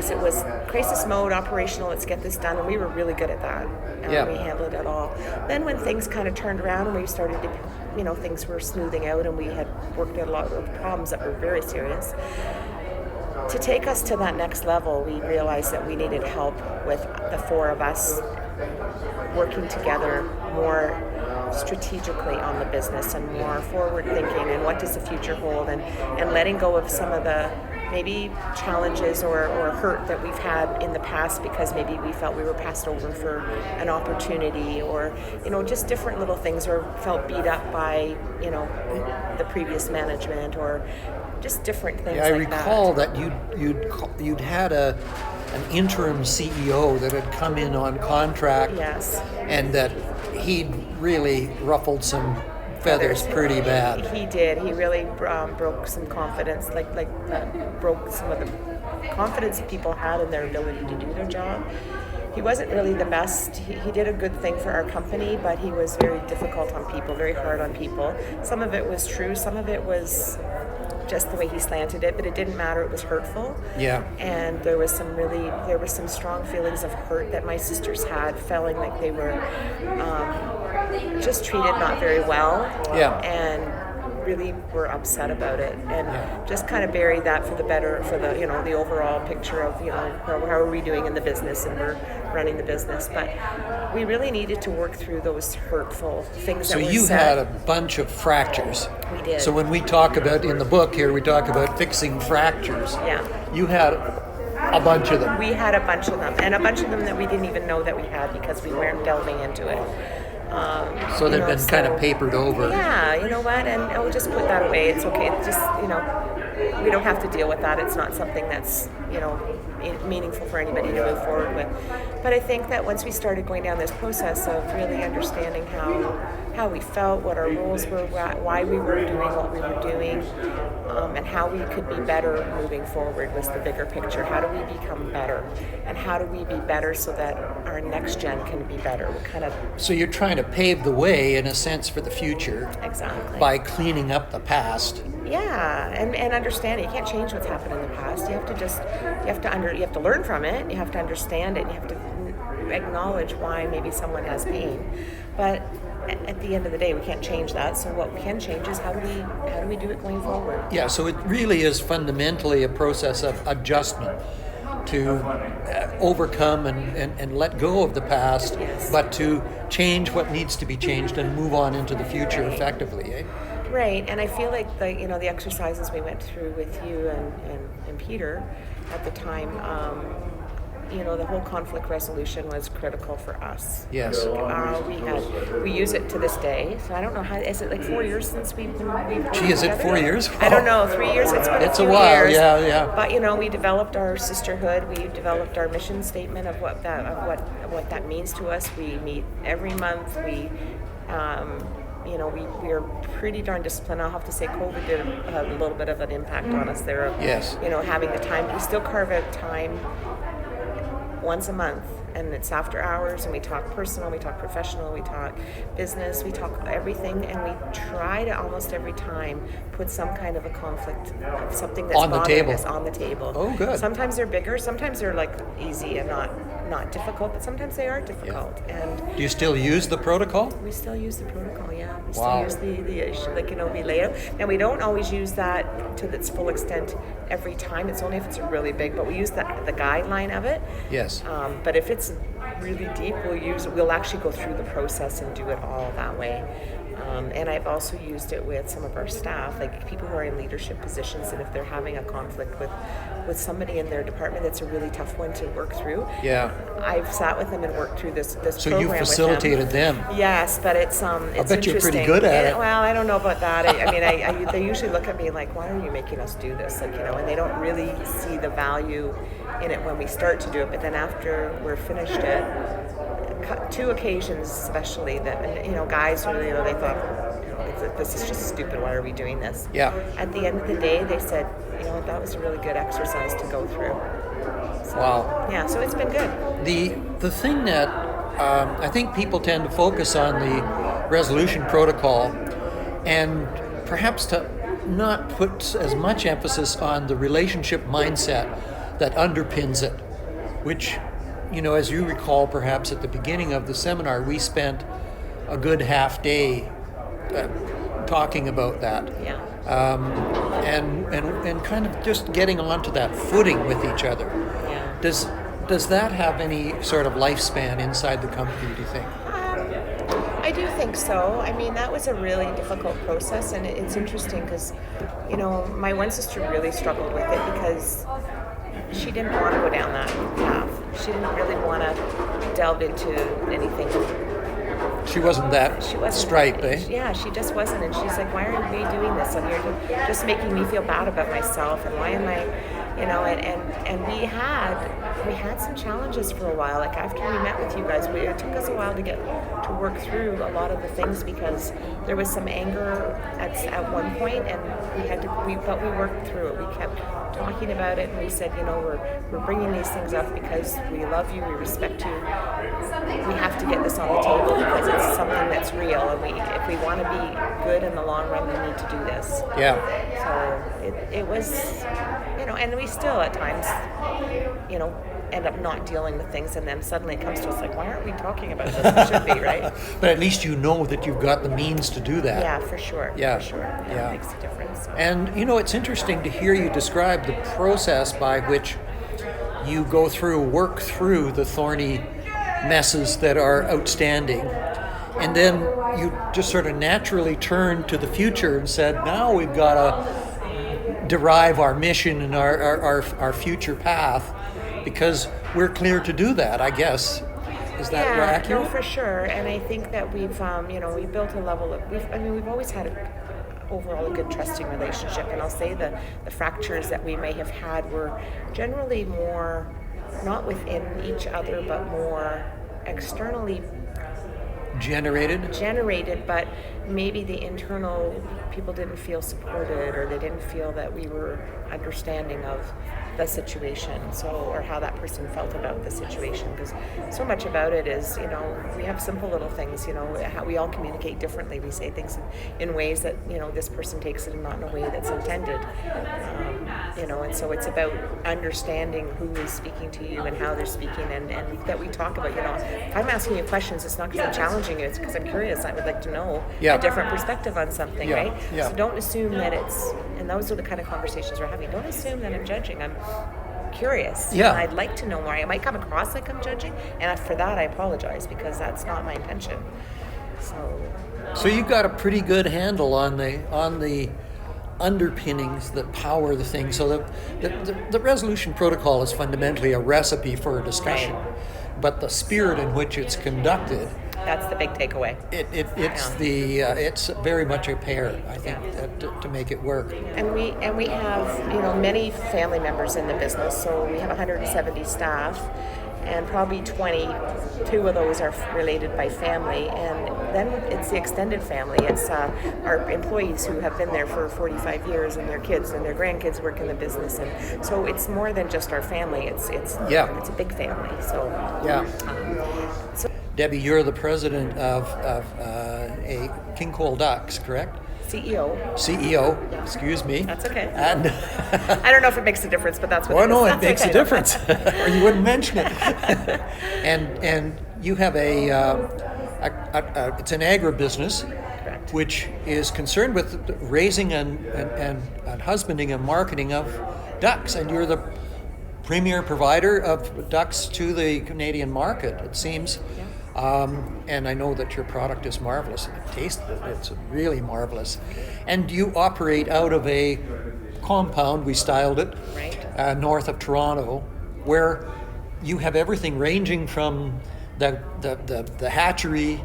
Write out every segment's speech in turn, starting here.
face, it was crisis mode, operational, let's get this done, and we were really good at that. We handled it all. Then when things kind of turned around and we started to, things were smoothing out and we had worked out a lot of problems that were very serious. To take us to that next level, we realized that we needed help with the four of us working together more strategically on the business and more forward thinking and what does the future hold, and letting go of some of the maybe challenges or hurt that we've had in the past because maybe we felt we were passed over for an opportunity, or just different little things, or felt beat up by the previous management, or just different things. I recall that you'd had an interim CEO that had come in on contract. Yes. And that he'd really ruffled some feathers pretty bad. He did. He really broke some confidence, broke some of the confidence people had in their ability to do their job. He wasn't really the best. He did a good thing for our company, but he was very difficult on people, very hard on people. Some of it was true, some of it was just the way he slanted it, but it didn't matter, it was hurtful. Yeah. And there was some strong feelings of hurt that my sisters had, feeling like they were just treated not very well. Yeah. And really were upset about it, and just kind of buried that for the the overall picture of how are we doing in the business, and we're running the business. But we really needed to work through those hurtful things that were said. So you had a bunch of fractures. We did. So when we talk about, in the book here, we talk about fixing fractures. Yeah. You had a bunch of them. We had a bunch of them, and a bunch of them that we didn't even know that we had because we weren't delving into it. So they've been kind of papered over. Yeah, you know what, and we'll just put that away. It's okay. Just, we don't have to deal with that. It's not something that's, meaningful for anybody to move forward with. But I think that once we started going down this process of really understanding how we felt, what our roles were, why we were doing what we were doing, and how we could be better moving forward was the bigger picture. How do we become better? And how do we be better so that our next gen can be better? So you're trying to pave the way, in a sense, for the future. Exactly. By cleaning up the past. Yeah, and understanding. You can't change what's happened in the past. You have to learn from it. You have to understand it. And you have to acknowledge why maybe someone has pain. But at the end of the day, we can't change that. So what we can change is how do we do it going forward? Yeah. So it really is fundamentally a process of adjustment to overcome and let go of the past, yes. But to change what needs to be changed and move on into the future effectively. Eh? Right, and I feel like the exercises we went through with you and Peter at the time, the whole conflict resolution was critical for us. Yes. We use it to this day. So I don't know how, is it like 4 years since we've Gee, is it 4 years? I don't know, 3 years. It's a while. Years. Yeah. But we developed our sisterhood. We developed our mission statement of what that means to us. We meet every month. We are pretty darn disciplined. I'll have to say COVID did have a little bit of an impact on us there. Yes. Having the time. We still carve out time once a month, and it's after hours, and we talk personal, we talk professional, we talk business, we talk everything, and we try to almost every time put some kind of a conflict, something that's bothering us on the table. Oh, good. Sometimes they're bigger, sometimes they're like easy and not difficult, but sometimes they are difficult. Yeah. And do you still use the protocol? We still use the protocol, yeah. We Wow. still use we lay it out. And we don't always use that to its full extent every time. It's only if it's really big, but we use the guideline of it. Yes. But if it's really deep, we'll actually go through the process and do it all that way. And I've also used it with some of our staff, like people who are in leadership positions, and if they're having a conflict with somebody in their department that's a really tough one to work through. Yeah. I've sat with them and worked through this program So you facilitated them. Yes, but it's I bet interesting. you're pretty good at it. Well, I don't know about that. They usually look at me like, why are you making us do this? And they don't really see the value in it when we start to do it. But then after we're finished it, 2 occasions especially that guys really they thought this is just stupid, why are we doing this? Yeah. At the end of the day they said, that was a really good exercise to go through. So, wow. Yeah, so it's been good. The thing that I think people tend to focus on the resolution protocol, and perhaps to not put as much emphasis on the relationship mindset that underpins it, which, as you recall, perhaps at the beginning of the seminar, we spent a good half day talking about that. Yeah. And kind of just getting onto that footing with each other. Yeah. Does that have any sort of lifespan inside the company, do you think? I do think so. I mean, that was a really difficult process, and it's interesting because, my one sister really struggled with it because she didn't want to go down that path. She didn't really want to delve into anything. She wasn't that stripe, eh? Yeah, she just wasn't, and she's like, "Why are we doing this? And you're just making me feel bad about myself, and why am I, and we had some challenges for a while. Like after we met with you guys, it took us a while to work through a lot of the things because there was some anger at one point, and but we worked through it. We kept talking about it, and we said, we're bringing these things up because we love you, we respect you. We have to get this on the table because it's something that's real, and if we want to be good in the long run, we need to do this. Yeah. So it was, and we still at times, end up not dealing with things, and then suddenly it comes to us like, why aren't we talking about this? We should be, right? But at least you know that you've got the means to do that. Yeah, for sure. Yeah. For sure. Yeah. It makes a difference. So. And, it's interesting to hear you describe the process by which you work through the thorny messes that are outstanding. And then you just sort of naturally turned to the future and said, now we've got to derive our mission and our future path because we're clear to do that, I guess. Is that accurate? No, for sure. And I think that we've built a level of, we've always had overall a good trusting relationship. And I'll say the fractures that we may have had were generally more, not within each other, but more externally generated, but maybe the internal people didn't feel supported, or they didn't feel that we were understanding of the situation, or how that person felt about the situation, because so much about it is, we have simple little things, how we all communicate differently. We say things in ways that, this person takes it and not in a way that's intended, and so it's about understanding who is speaking to you and how they're speaking, and that we talk about, if I'm asking you questions, it's not because I'm challenging you, it's because I'm curious. I would like to know a different perspective on something, right? Yeah. So don't assume that and those are the kind of conversations we're having. Don't assume that I'm judging. I'm curious. Yeah. And I'd like to know more. I might come across like I'm judging, and for that I apologize because that's not my intention. So you've got a pretty good handle on the underpinnings that power the thing. So the resolution protocol is fundamentally a recipe for a discussion, but the spirit in which it's conducted, that's the big takeaway. It's very much a pair, I think, to make it work. And we have many family members in the business. So we have 170 staff, and probably 22 of those are related by family, and then it's the extended family. It's our employees who have been there for 45 years, and their kids and their grandkids work in the business, and so it's more than just our family. It's a big family. So Debbie, you're the president of a King Cole Ducks, correct? CEO, excuse me. That's okay. And I don't know if it makes a difference, but that's what it is. No, it That's makes okay. a difference, or you wouldn't mention it. and you have it's an agribusiness, Correct. which is concerned with raising and husbanding and marketing of ducks, and you're the premier provider of ducks to the Canadian market, it seems. Yeah. And I know that your product is marvelous. I've tasted it. It's really marvelous. And you operate out of a compound, we styled it, north of Toronto, where you have everything ranging from the hatchery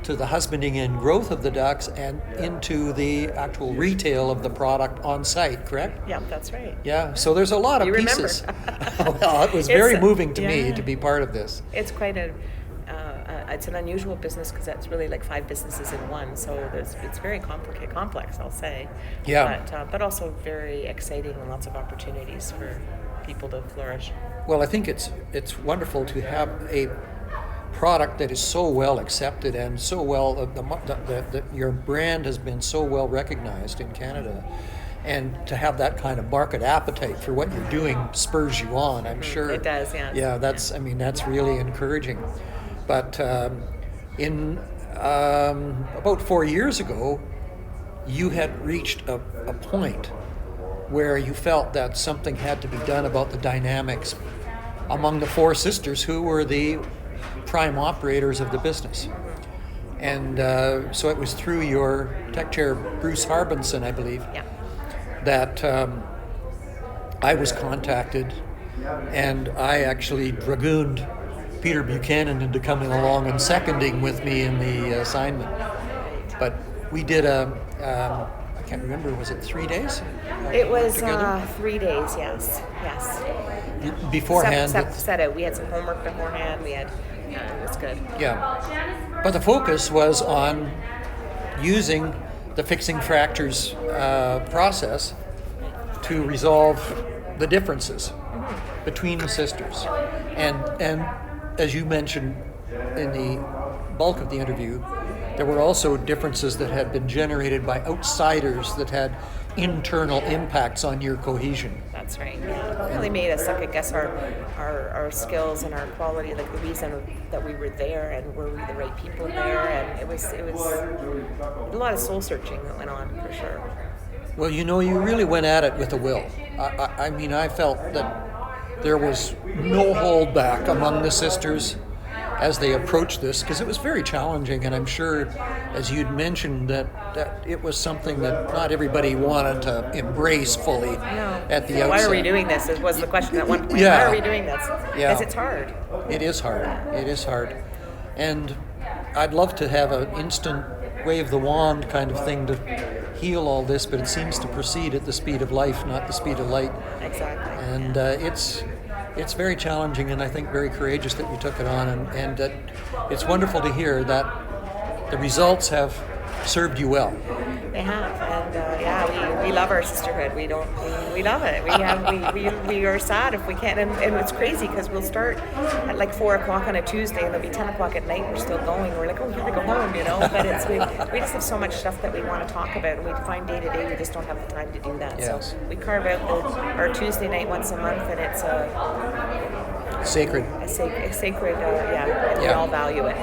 to the husbanding and growth of the ducks and into the actual retail of the product on site, correct? Yeah, that's right. Yeah, so there's a lot of pieces. Well, it was very moving to me to be part of this. It's quite it's an unusual business because that's really like 5 businesses in one. So it's very complex, I'll say. Yeah. But also very exciting and lots of opportunities for people to flourish. Well, I think it's wonderful to have a product that is so well accepted and so well your brand has been so well recognized in Canada, And to have that kind of market appetite for what you're doing spurs you on, I'm sure. It does, yeah. Yeah, that's really encouraging. But in about 4 years ago, you had reached a point where you felt that something had to be done about the dynamics among the 4 sisters who were the prime operators of the business. And so it was through your tech chair, Bruce Harbinson, I believe, that I was contacted, and I actually dragooned Peter Buchanan into coming along and seconding with me in the assignment. But we did I can't remember, was it 3 days? It was 3 days, yes. Beforehand. Set out. We had some homework beforehand. It was good. Yeah. But the focus was on using the fixing fractures process to resolve the differences between the sisters. And as you mentioned in the bulk of the interview, there were also differences that had been generated by outsiders that had internal impacts on your cohesion. That's right. Yeah. It really made us second guess our skills and our quality, like the reason that we were there, and were we the right people there, and it was a lot of soul searching that went on, for sure. Well, you really went at it with a will. I felt that there was no holdback among the sisters as they approached this, because it was very challenging, and I'm sure, as you'd mentioned, that it was something that not everybody wanted to embrace fully at the outset. Why are we doing this? Was the question at one point. Yeah. Why are we doing this? Because it's hard. It is hard. It is hard. And I'd love to have an instant wave the wand kind of thing to heal all this, but it seems to proceed at the speed of life, not the speed of light. Exactly. And it's very challenging, and I think very courageous that you took it on, and it's wonderful to hear that the results have served you well. They have, and we love our sisterhood. We love it. We are sad if we can't, and it's crazy because we'll start at like 4:00 on a Tuesday, and it'll be 10:00 at night. We're still going. We're like, oh, here we go home, But we just have so much stuff that we want to talk about, and we find day to day we just don't have the time to do that. Yes. So we carve out our Tuesday night once a month, and it's Sacred. And we all value it.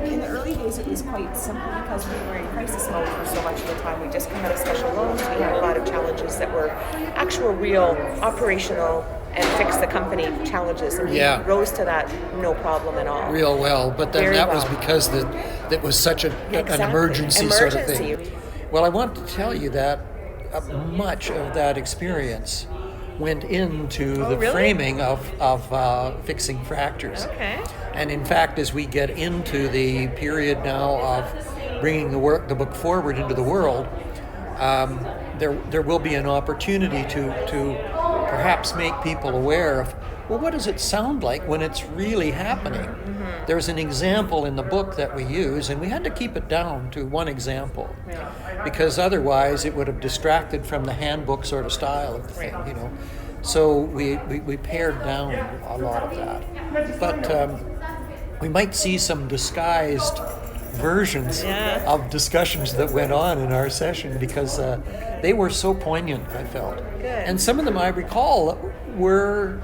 In the early days, it was quite simple because we were in crisis mode for so much of the time. We just come out of special loans. We had a lot of challenges that were actual, real, operational, and fix the company challenges. And we rose to that no problem at all. Real well, but then Very that well. was because that was such an emergency sort of thing. Well, I want to tell you that much of that experience went into the framing of fixing fractures. Okay. And in fact, as we get into the period now of bringing the book forward into the world, there will be an opportunity to perhaps make people aware of, well, what does it sound like when it's really happening? Mm-hmm. There's an example in the book that we use, and we had to keep it down to one example, because otherwise it would have distracted from the handbook sort of style of the thing, So we pared down a lot of that. But we might see some disguised versions of discussions that went on in our session, because they were so poignant, I felt. Good. And some of them I recall were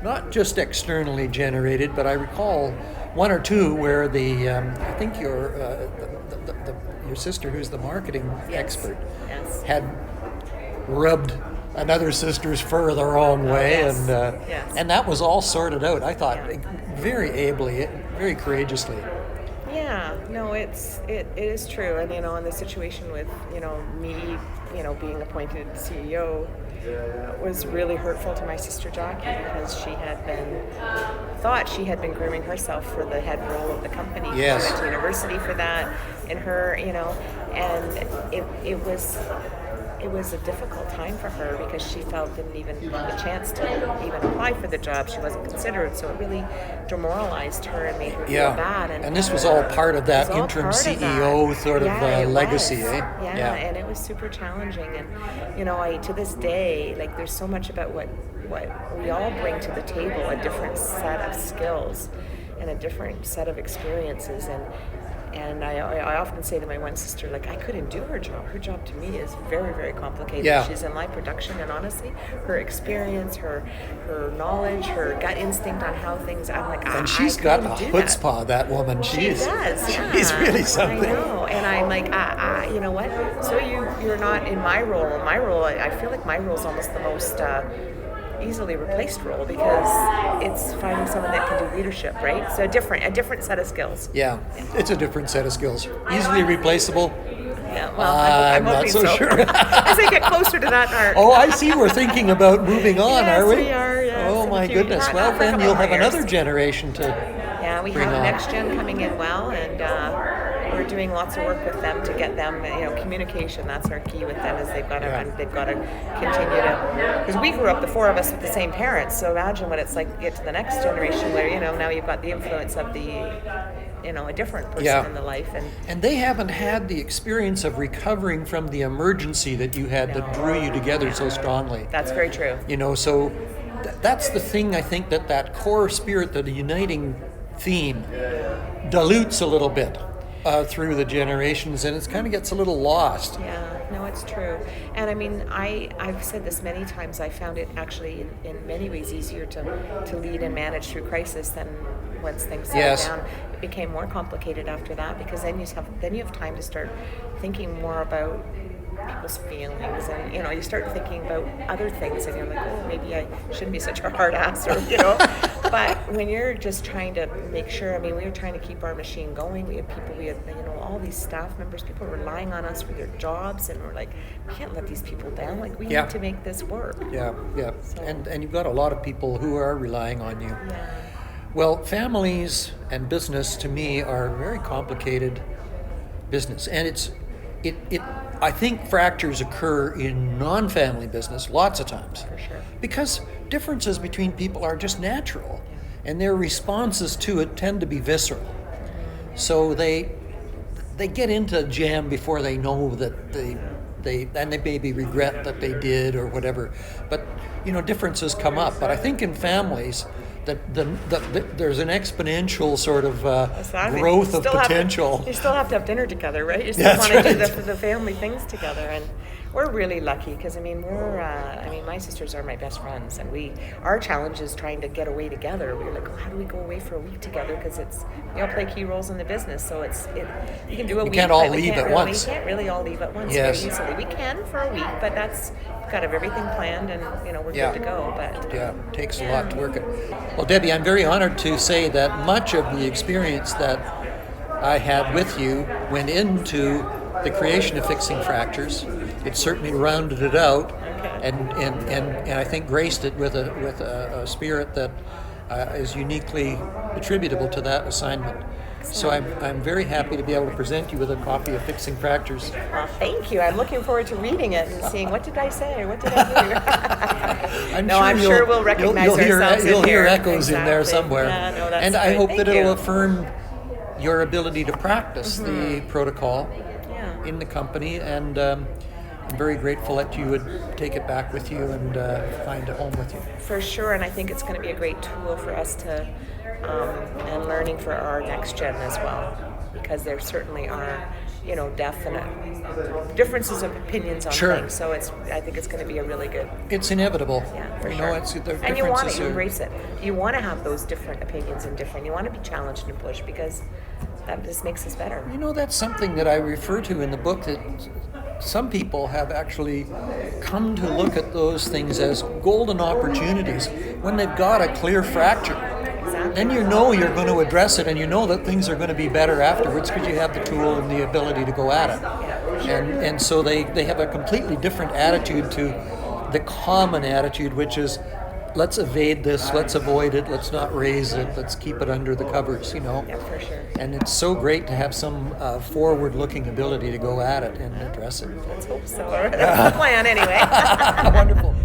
not just externally generated, but I recall one or two where I think your sister, who's the marketing expert, had rubbed another sister's fur the wrong way, and that was all sorted out, I thought, very ably, very courageously. Yeah, no, it is true, and in the situation with me, being appointed CEO, was really hurtful to my sister Jackie, because she thought she had been grooming herself for the head role of the company. Yes. She went to university for that, and it was a difficult time for her, because she felt didn't even have the chance to even apply for the job. She wasn't considered, so it really demoralized her and made her feel bad. And this was all part of that interim CEO sort of legacy, eh? Yeah, and it was super challenging. And to this day, like, there's so much about what we all bring to the table, a different set of skills and a different set of experiences, and And I often say to my one sister, like, I couldn't do her job. Her job to me is very, very complicated. Yeah. She's in live production, and honestly, her experience, her knowledge, her gut instinct on how things, I'm like, and she's got a chutzpah, that woman. She does, yeah. She's really something. I know, and I'm like, you know what? So you're not in my role. My role, I feel like my role is almost the most easily replaced role, because it's finding someone that can do leadership, right? So a different set of skills. Yeah, it's a different set of skills. Easily replaceable. Yeah, well, I'm not so sure. As I get closer to that part. Oh, I see. We're thinking about moving on, yes, are we? We are. Yes. Oh my goodness. Well, then you'll have another generation to. Yeah, we have next gen coming in well, and we're doing lots of work with them to get them, communication. That's our key with them, is they've got to continue to, because we grew up, the four of us, with the same parents. So imagine what it's like to get to the next generation, where now you've got the influence of a different person in the life, and they haven't had the experience of recovering from the emergency that you had that drew you together so strongly. That's very true. So that's the thing. I think that core spirit, that the uniting theme, dilutes a little bit through the generations, and it kind of gets a little lost. Yeah, no, it's true. And I mean, I've said this many times, I found it actually in many ways easier to lead and manage through crisis than once things settled down. It became more complicated after that, because then you have time to start thinking more about people's feelings, and you start thinking about other things, and you're like, oh, maybe I shouldn't be such a hard ass, or but when you're just trying to make sure, we were trying to keep our machine going. We had all these staff members, people relying on us for their jobs, and we're like, we can't let these people down, like we need to make this work. So, and you've got a lot of people who are relying on you. Well, families and business, to me, are very complicated business, and I think fractures occur in non-family business lots of times. For sure. Because differences between people are just natural, and their responses to it tend to be visceral. So they get into a jam before they know that they maybe regret that they did or whatever. But differences come up. But I think in families, that there's an exponential sort of growth of potential. You still have to have dinner together, right? You still want to do the family things together, and we're really lucky, because my sisters are my best friends, and our challenge is trying to get away together. We're like, how do we go away for a week together? Because we all play key roles in the business, so you can do a week. You can't all leave at once. We can't really all leave at once very easily. We can for a week, but we've got everything planned, and we're good to go. But it takes a lot to work it. Well, Debbie, I'm very honored to say that much of the experience that I had with you went into the creation of Fixing Fractures. It certainly rounded it out, and I think graced it with a spirit that is uniquely attributable to that assignment. So I'm very happy to be able to present you with a copy of Fixing Fractures. Well, thank you. I'm looking forward to reading it and seeing what did I say, what did I do. I'm sure we'll recognize ourselves. You'll hear echoes in there somewhere. Yeah, no, that's and I good. hope Thank that you. it'll affirm your ability to practice the protocol in the company, and I'm very grateful that you would take it back with you and find a home with you. For sure, and I think it's going to be a great tool for us to and learning for our next gen as well, because there certainly are definite differences of opinions on things. So I think it's going to be a really good. It's inevitable. Yeah, for sure. And you want to embrace it. You want to have those different opinions and you want to be challenged and pushed, because that just makes us better. That's something that I refer to in the book, that some people have actually come to look at those things as golden opportunities when they've got a clear fracture. Exactly. Then you're going to address it, and that things are going to be better afterwards, because you have the tool and the ability to go at it. Yeah, for sure. And so they have a completely different attitude to the common attitude, which is, let's evade this, let's avoid it, let's not raise it, let's keep it under the covers, Yeah, for sure. And it's so great to have some forward-looking ability to go at it and address it. Let's hope so. That's the plan anyway. Wonderful.